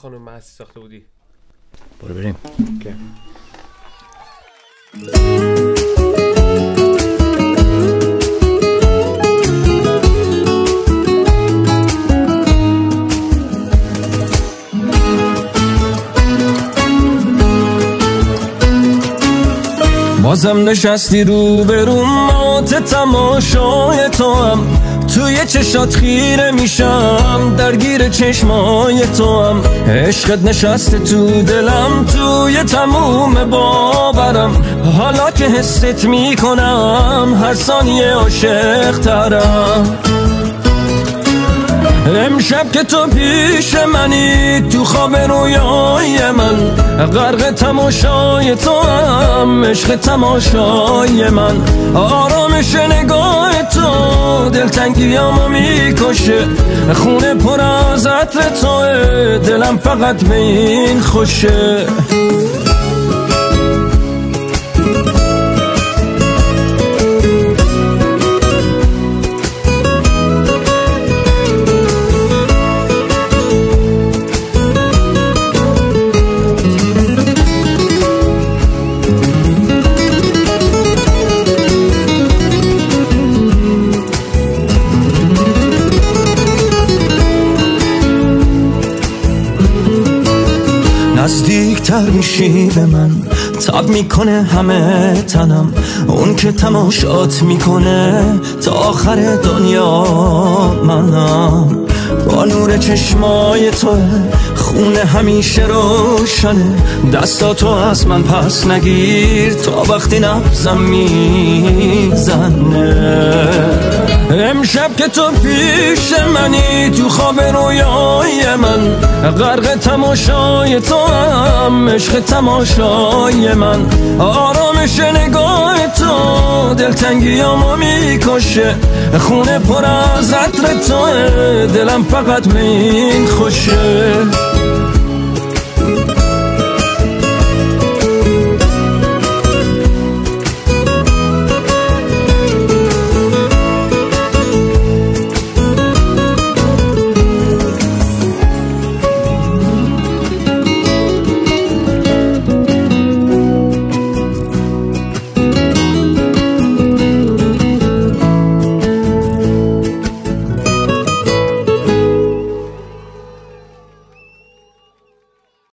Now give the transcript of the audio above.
خانم معصی ساخته بودی. برو بریم. بازم نشستی رو بروم مات تماشای تو هم، توی چشات خیره میشم درگیر چشمای تو هم، عشقت نشسته تو دلم توی تموم باورم، حالا که حست میکنم هر ثانیه عاشق ترم. امشب که تو پیش منی تو خواب رویای من، غرق تماشای تو هم عشق تماشای من، آرامش نگاه تو دلتنگیامو میکشه، خونه پر از عطر توه دلم فقط به این خوشه. نزدیکتر میشی به من، تاب میکنه همه تنم، اون که تماشات میکنه تا آخر دنیا منم، با نور چشمای تو خونه همیشه روشنه، دستاتو از من پس نگیر تا وقتی نبزم میزنه. امشب که تو پیش منی تو خواب رویای من، غرق تماشای تو هم عشق تماشای من، آرامش نگاه تو دلتنگیامو میکشه، خونه پر از عطر توه دلم فقط به این خوشه.